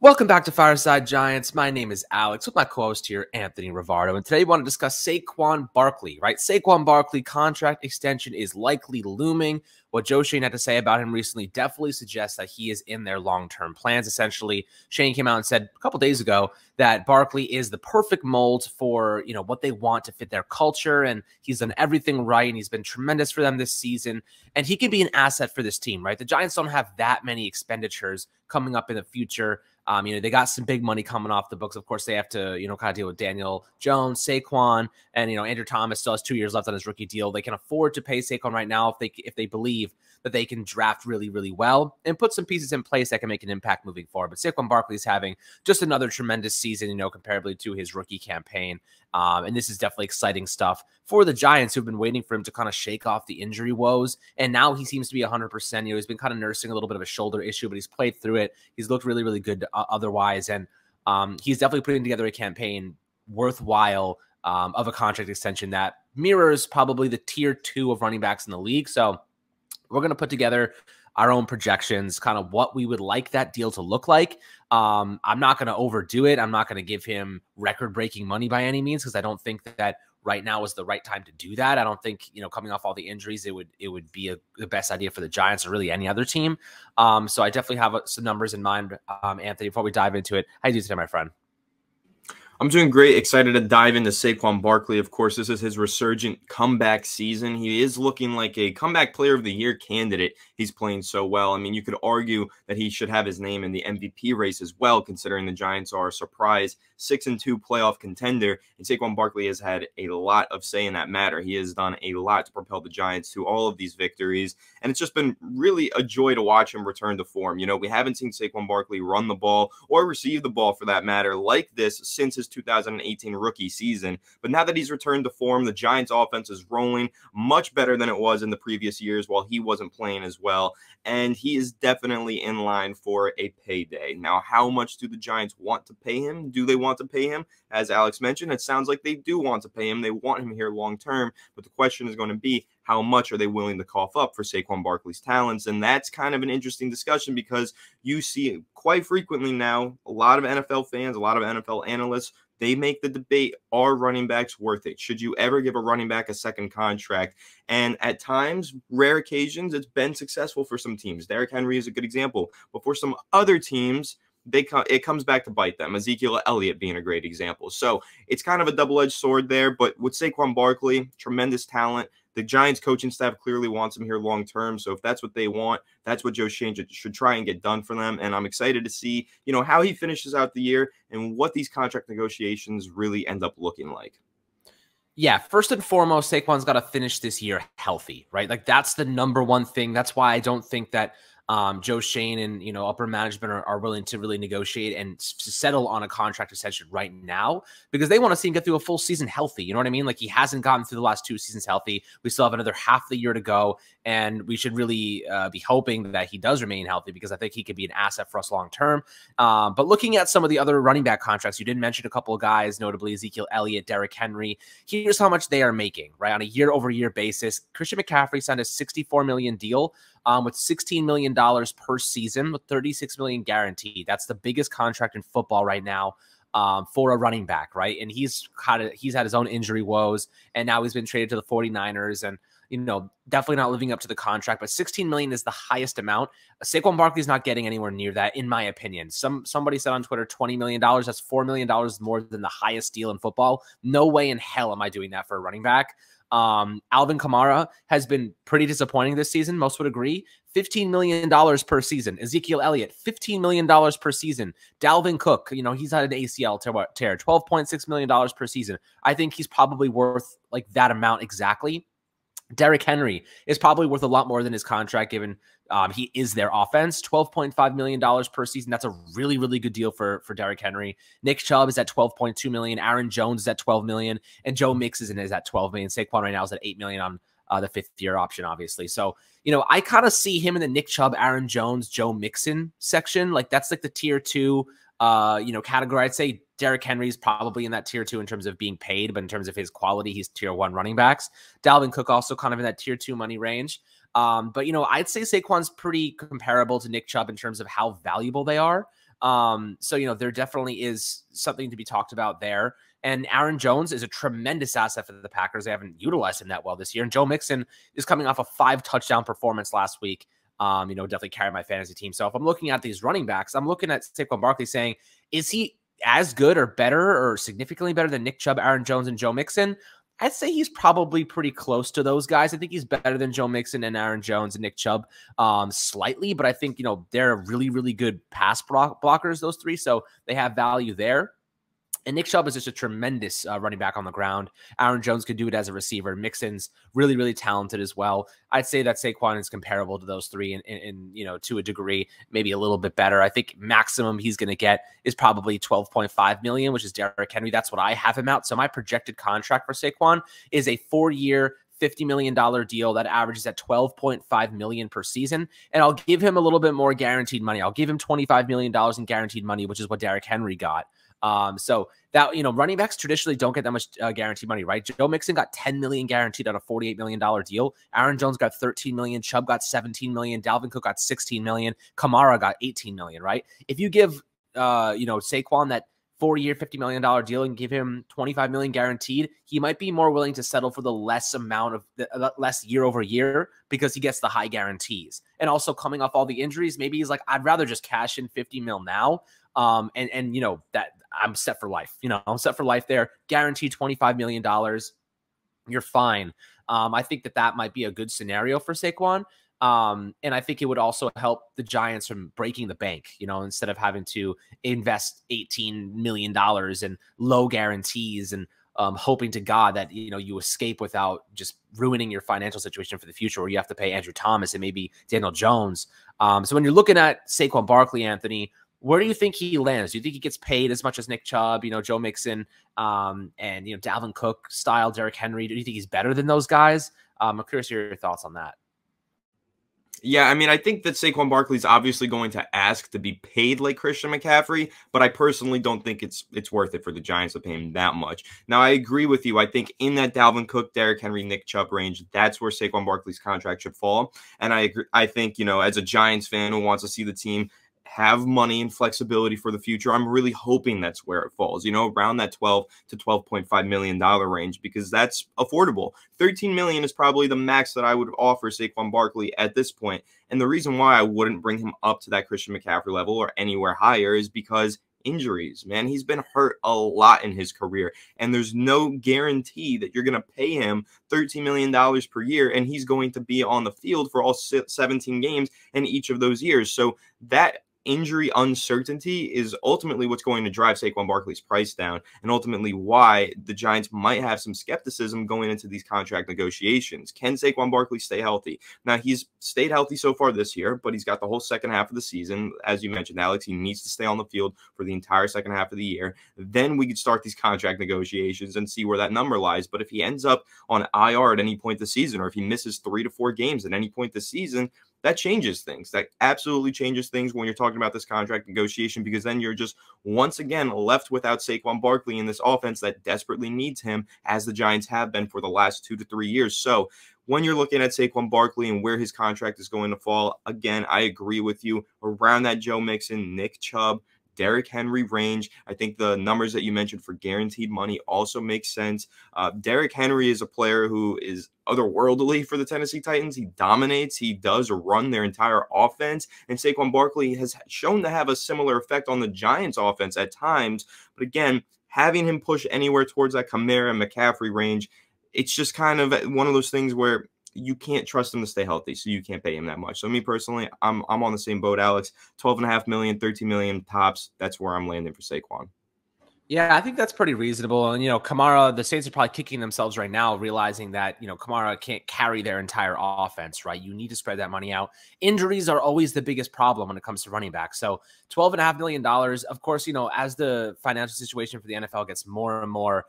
Welcome back to Fireside Giants. My name is Alex with my co-host here, Anthony Rivardo. And today we want to discuss Saquon Barkley, right? Saquon Barkley contract extension is likely looming. What Joe Schoen had to say about him recently definitely suggests that he is in their long-term plans. Essentially, Schoen came out and said a couple days ago that Barkley is the perfect mold for, what they want to fit their culture. And he's done everything right. And he's been tremendous for them this season. And he can be an asset for this team, right? The Giants don't have that many expenditures coming up in the future. They got some big money coming off the books. Of course, they have to, kind of deal with Daniel Jones, Saquon, and, Andrew Thomas still has 2 years left on his rookie deal. They can afford to pay Saquon right now if they believe that they can draft really, really well and put some pieces in place that can make an impact moving forward. But Saquon Barkley is having just another tremendous season, comparably to his rookie campaign. And this is definitely exciting stuff for the Giants, who've been waiting for him to kind of shake off the injury woes. And now he seems to be 100%. He's been kind of nursing a little bit of a shoulder issue, but he's played through it. He's looked really, really good otherwise. And he's definitely putting together a campaign worthwhile of a contract extension that mirrors probably the tier 2 of running backs in the league. So we're going to put together our own projections, kind of what we would like that deal to look like. I'm not going to overdo it. I'm not going to give him record-breaking money by any means, because I don't think that right now is the right time to do that. I don't think, coming off all the injuries, it would be the best idea for the Giants or really any other team. So I definitely have some numbers in mind. Anthony, before we dive into it, how do you do today, my friend? I'm doing great. Excited to dive into Saquon Barkley. Of course, this is his resurgent comeback season. He is looking like a comeback player of the year candidate. He's playing so well. I mean, you could argue that he should have his name in the MVP race as well, considering the Giants are a surprise 6-2 playoff contender. And Saquon Barkley has had a lot of say in that matter. He has done a lot to propel the Giants to all of these victories. And it's just been really a joy to watch him return to form. We haven't seen Saquon Barkley run the ball or receive the ball for that matter like this since his 2018 rookie season. But now that he's returned to form, the Giants offense is rolling much better than it was in the previous years while he wasn't playing as well. And he is definitely in line for a payday. Now, how much do the Giants want to pay him? Do they want to pay him? As Alex mentioned, it sounds like they do want to pay him. They want him here long term. But the question is going to be, how much are they willing to cough up for Saquon Barkley's talents? And that's kind of an interesting discussion, because you see quite frequently now a lot of NFL fans, a lot of NFL analysts, they make the debate, are running backs worth it? Should you ever give a running back a second contract? And at times, rare occasions, it's been successful for some teams. Derrick Henry is a good example. But for some other teams, it comes back to bite them. Ezekiel Elliott being a great example. So it's kind of a double-edged sword there. But with Saquon Barkley, tremendous talent. The Giants coaching staff clearly wants him here long term. So if that's what they want, that's what Joe Schoen should try and get done for them. And I'm excited to see, how he finishes out the year and what these contract negotiations really end up looking like. Yeah, first and foremost, Saquon's got to finish this year healthy, right? Like, that's the number one thing. That's why I don't think that Joe Schoen and, upper management are willing to really negotiate and settle on a contract extension right now, because they want to see him get through a full season healthy. You know what I mean? Like, he hasn't gotten through the last 2 seasons healthy. We still have another half the year to go, and we should really be hoping that he does remain healthy, because I think he could be an asset for us long term. But looking at some of the other running back contracts, you did mention a couple of guys, notably Ezekiel Elliott, Derrick Henry. Here's how much they are making, right, on a year-over-year basis. Christian McCaffrey signed a $64 million deal with $16 million per season, with $36 million guaranteed. That's the biggest contract in football right now for a running back, right? And he's had his own injury woes, and now he's been traded to the 49ers, and definitely not living up to the contract. But $16 million is the highest amount. Saquon Barkley is not getting anywhere near that, in my opinion. Somebody said on Twitter, $20 million. That's $4 million more than the highest deal in football. No way in hell am I doing that for a running back. Alvin Kamara has been pretty disappointing this season. Most would agree. $15 million per season. Ezekiel Elliott, $15 million per season. Dalvin Cook, he's had an ACL tear, $12.6 million per season. I think he's probably worth like that amount exactly. Derrick Henry is probably worth a lot more than his contract, given he is their offense. $12.5 million per season. That's a really, really good deal for Derrick Henry. Nick Chubb is at $12.2 million. Aaron Jones is at $12 million. And Joe Mixon is at $12 million. Saquon right now is at $8 million on the 5th-year option, obviously. So, I kind of see him in the Nick Chubb, Aaron Jones, Joe Mixon section. Like, that's like the tier 2 category. I'd say Derrick Henry is probably in that tier 2 in terms of being paid, but in terms of his quality, he's tier 1 running backs. Dalvin Cook also kind of in that tier 2 money range. But I'd say Saquon's pretty comparable to Nick Chubb in terms of how valuable they are. So, there definitely is something to be talked about there. And Aaron Jones is a tremendous asset for the Packers. They haven't utilized him that well this year. And Joe Mixon is coming off a 5-touchdown performance last week. Definitely carry my fantasy team. So if I'm looking at these running backs, I'm looking at Saquon Barkley saying, is he as good or better or significantly better than Nick Chubb, Aaron Jones, and Joe Mixon? I'd say he's probably pretty close to those guys. I think he's better than Joe Mixon and Aaron Jones and Nick Chubb slightly, but I think, they're really, really good pass blockers, those three. So they have value there. And Nick Chubb is just a tremendous running back on the ground. Aaron Jones could do it as a receiver. Mixon's really, really talented as well. I'd say that Saquon is comparable to those three in to a degree, maybe a little bit better. I think maximum he's going to get is probably $12.5 million, which is Derrick Henry. That's what I have him out. So my projected contract for Saquon is a 4-year, $50 million deal that averages at $12.5 million per season. And I'll give him a little bit more guaranteed money. I'll give him $25 million in guaranteed money, which is what Derrick Henry got. So that, running backs traditionally don't get that much guaranteed money, right? Joe Mixon got $10 million guaranteed on a $48 million deal. Aaron Jones got $13 million. Chubb got $17 million. Dalvin Cook got $16 million. Kamara got $18 million, right? If you give, Saquon that 4-year, $50 million deal and give him $25 million guaranteed, he might be more willing to settle for the less amount of less year over year because he gets the high guarantees. And also coming off all the injuries, maybe he's like, I'd rather just cash in 50 mil now. And that I'm set for life. I'm set for life there. Guaranteed $25 million. You're fine. I think that might be a good scenario for Saquon. And I think it would also help the Giants from breaking the bank, instead of having to invest $18 million in low guarantees and hoping to God that, you escape without just ruining your financial situation for the future, where you have to pay Andrew Thomas and maybe Daniel Jones. So when you're looking at Saquon Barkley, Anthony, where do you think he lands? Do you think he gets paid as much as Nick Chubb, Joe Mixon, and, Dalvin Cook style, Derrick Henry? Do you think he's better than those guys? I'm curious to hear your thoughts on that. Yeah, I mean, I think that Saquon Barkley is obviously going to ask to be paid like Christian McCaffrey, but I personally don't think it's worth it for the Giants to pay him that much. Now, I agree with you. I think in that Dalvin Cook, Derrick Henry, Nick Chubb range, that's where Saquon Barkley's contract should fall. And I agree. I think, as a Giants fan who wants to see the team have money and flexibility for the future, I'm really hoping that's where it falls, around that $12 to $12.5 million range, because that's affordable. $13 million is probably the max that I would offer Saquon Barkley at this point. And the reason why I wouldn't bring him up to that Christian McCaffrey level or anywhere higher is because injuries, man. He's been hurt a lot in his career, and there's no guarantee that you're going to pay him $13 million per year and he's going to be on the field for all 17 games in each of those years. So that injury uncertainty is ultimately what's going to drive Saquon Barkley's price down, and ultimately why the Giants might have some skepticism going into these contract negotiations. Can Saquon Barkley stay healthy? Now, he's stayed healthy so far this year, but he's got the whole second half of the season. As you mentioned, Alex, he needs to stay on the field for the entire second half of the year. Then we could start these contract negotiations and see where that number lies. But if he ends up on IR at any point this season, or if he misses 3 to 4 games at any point this season, that changes things. That absolutely changes things when you're talking about this contract negotiation, because then you're just once again left without Saquon Barkley in this offense that desperately needs him, as the Giants have been for the last 2 to 3 years. So when you're looking at Saquon Barkley and where his contract is going to fall, again, I agree with you. Around that Joe Mixon, Nick Chubb, Derrick Henry range. I think the numbers that you mentioned for guaranteed money also make sense. Derrick Henry is a player who is otherworldly for the Tennessee Titans. He dominates. He does run their entire offense. And Saquon Barkley has shown to have a similar effect on the Giants offense at times. But again, having him push anywhere towards that Kamara and McCaffrey range, it's just kind of one of those things where you can't trust him to stay healthy, so you can't pay him that much. So me personally, I'm on the same boat, Alex. $12.5 million, $13 million tops. That's where I'm landing for Saquon. Yeah, I think that's pretty reasonable. And, Kamara, the Saints are probably kicking themselves right now, realizing that, Kamara can't carry their entire offense, right? You need to spread that money out. Injuries are always the biggest problem when it comes to running back. So $12.5 million, of course, as the financial situation for the NFL gets more and more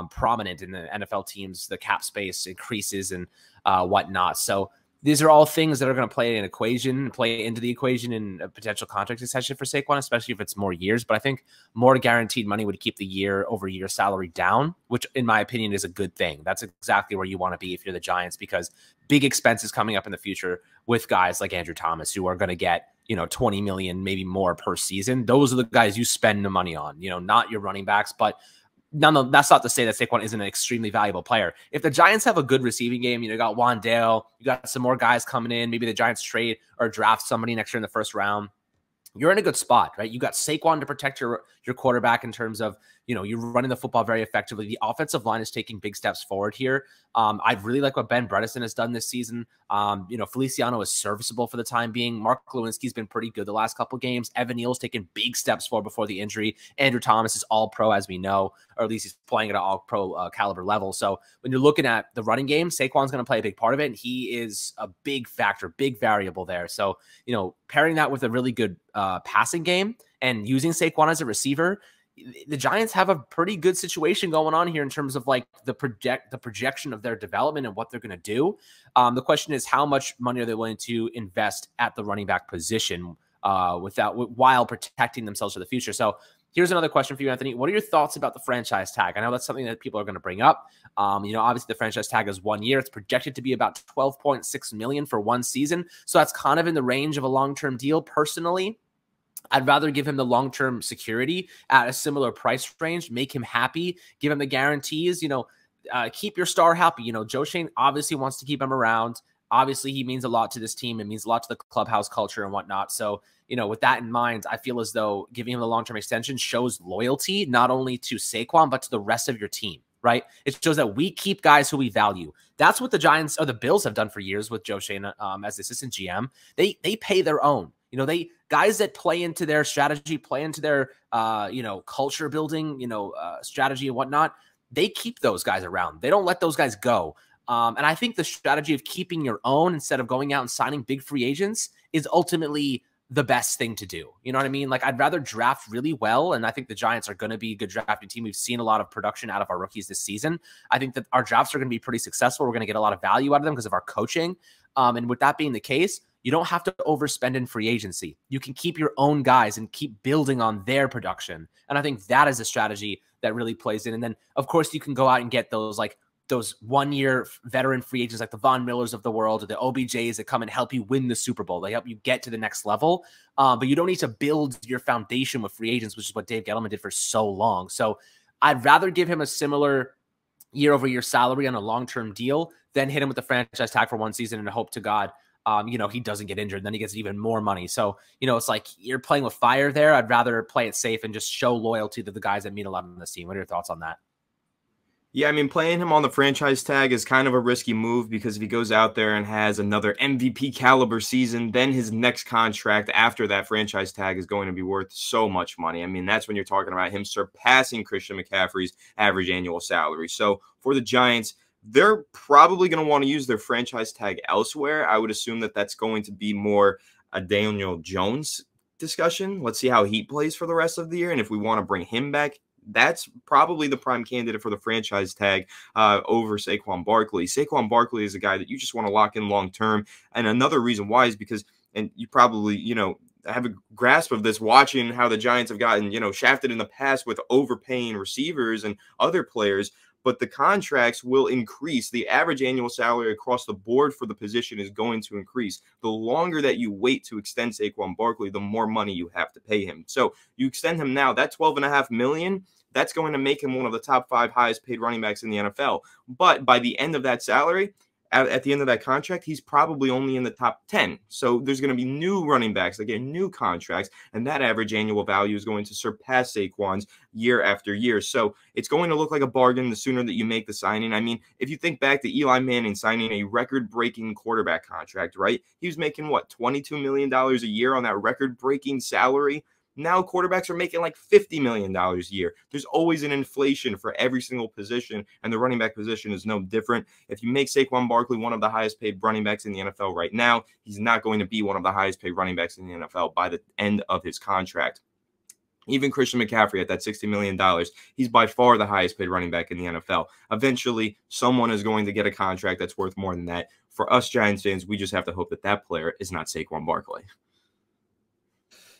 prominent in the NFL teams, the cap space increases and whatnot. So these are all things that are going to play into the equation in a potential contract extension for Saquon, especially if it's more years. But I think more guaranteed money would keep the year-over-year salary down, which in my opinion is a good thing. That's exactly where you want to be if you're the Giants, because big expenses coming up in the future with guys like Andrew Thomas, who are going to get 20 million, maybe more per season. Those are the guys you spend the money on, not your running backs. But that's not to say that Saquon isn't an extremely valuable player. If the Giants have a good receiving game, you got Wandale, you got some more guys coming in, maybe the Giants trade or draft somebody next year in the first round, you're in a good spot, right? You got Saquon to protect your quarterback in terms of, you're running the football very effectively. The offensive line is taking big steps forward here. I really like what Ben Bredeson has done this season. Feliciano is serviceable for the time being. Mark Lewinsky's been pretty good the last couple of games. Evan Neal's taken big steps forward before the injury. Andrew Thomas is all pro, as we know, or at least he's playing at an all pro caliber level. So when you're looking at the running game, Saquon's going to play a big part of it. And he is a big factor, big variable there. So, pairing that with a really good passing game and using Saquon as a receiver, the Giants have a pretty good situation going on here in terms of like the projection of their development and what they're going to do. The question is, how much money are they willing to invest at the running back position while protecting themselves for the future? So here's another question for you, Anthony. What are your thoughts about the franchise tag? I know that's something that people are going to bring up. Obviously the franchise tag is 1 year. It's projected to be about $12.6 million for one season. So that's kind of in the range of a long-term deal. Personally, I'd rather give him the long-term security at a similar price range, make him happy, give him the guarantees, keep your star happy. Joe Schoen obviously wants to keep him around. Obviously, he means a lot to this team. It means a lot to the clubhouse culture and whatnot. So, with that in mind, I feel as though giving him the long-term extension shows loyalty, not only to Saquon, but to the rest of your team, right? It shows that we keep guys who we value. That's what the Giants or the Bills have done for years with Joe Schoen as the assistant GM. They pay their own. Guys that play into their strategy, play into their, culture building, strategy and whatnot, they keep those guys around. They don't let those guys go. And I think the strategy of keeping your own instead of going out and signing big free agents is ultimately the best thing to do. You know what I mean? Like, I'd rather draft really well. And I think the Giants are going to be a good drafting team. We've seen a lot of production out of our rookies this season. I think that our drafts are going to be pretty successful. We're going to get a lot of value out of them because of our coaching. And with that being the case, you don't have to overspend in free agency. You can keep your own guys and keep building on their production. And I think that is a strategy that really plays in. And then, of course, you can go out and get those 1 year veteran free agents like the Von Millers of the world or the OBJs that come and help you win the Super Bowl. They help you get to the next level. But you don't need to build your foundation with free agents, which is what Dave Gettleman did for so long. So I'd rather give him a similar year-over-year salary on a long-term deal than hit him with the franchise tag for one season and hope to God he doesn't get injured, and then he gets even more money. So, it's like you're playing with fire there. I'd rather play it safe and just show loyalty to the guys that mean a lot on this team. What are your thoughts on that? Yeah, I mean, playing him on the franchise tag is kind of a risky move because if he goes out there and has another MVP caliber season, then his next contract after that franchise tag is going to be worth so much money. I mean, that's when you're talking about him surpassing Christian McCaffrey's average annual salary. So for the Giants, they're probably going to want to use their franchise tag elsewhere. I would assume that that's going to be more a Daniel Jones discussion. Let's see how he plays for the rest of the year. And if we want to bring him back, that's probably the prime candidate for the franchise tag over Saquon Barkley. Saquon Barkley is a guy that you just want to lock in long term. And another reason why is because, and you probably, have a grasp of this watching how the Giants have gotten, shafted in the past with overpaying receivers and other players. But the contracts will increase. The average annual salary across the board for the position is going to increase. The longer that you wait to extend Saquon Barkley, the more money you have to pay him. So you extend him now, that $12.5 million, that's going to make him one of the top 5 highest paid running backs in the NFL. But by the end of that salary, at the end of that contract, he's probably only in the top 10. So there's going to be new running backs that get new contracts, and that average annual value is going to surpass Saquon's year after year. So it's going to look like a bargain the sooner that you make the signing. I mean, if you think back to Eli Manning signing a record-breaking quarterback contract, right? He was making, $22 million a year on that record-breaking salary. Now quarterbacks are making like $50 million a year. There's always an inflation for every single position, and the running back position is no different. If you make Saquon Barkley one of the highest paid running backs in the NFL right now, he's not going to be one of the highest paid running backs in the NFL by the end of his contract. Even Christian McCaffrey at that $60 million, he's by far the highest paid running back in the NFL. Eventually, someone is going to get a contract that's worth more than that. For us Giants fans, we just have to hope that that player is not Saquon Barkley.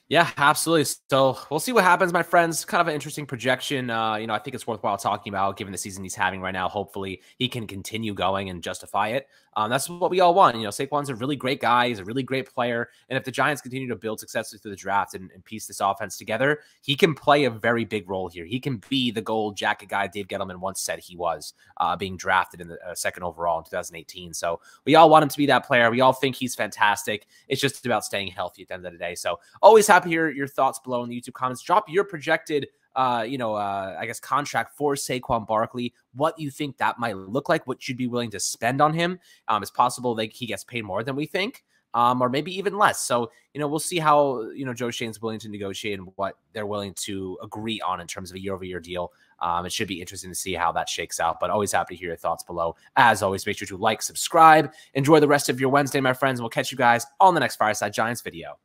Yeah, absolutely. So we'll see what happens, my friends. Kind of an interesting projection. I think it's worthwhile talking about given the season he's having right now. Hopefully he can continue going and justify it. That's what we all want. You know, Saquon's a really great guy. He's a really great player. And if the Giants continue to build successfully through the draft and piece this offense together, he can play a very big role here. He can be the gold jacket guy Dave Gettleman once said he was, being drafted in the second overall in 2018. So we all want him to be that player. We all think he's fantastic. It's just about staying healthy at the end of the day. So always happy to hear your thoughts below in the YouTube comments. Drop your projected I guess contract for Saquon Barkley, what you think that might look like, what you'd be willing to spend on him. It's possible that he gets paid more than we think, or maybe even less. So, we'll see how, Joe Schoen's willing to negotiate and what they're willing to agree on in terms of a year-over-year deal. It should be interesting to see how that shakes out, but always happy to hear your thoughts below. As always, make sure to like, subscribe, enjoy the rest of your Wednesday, my friends, and we'll catch you guys on the next Fireside Giants video.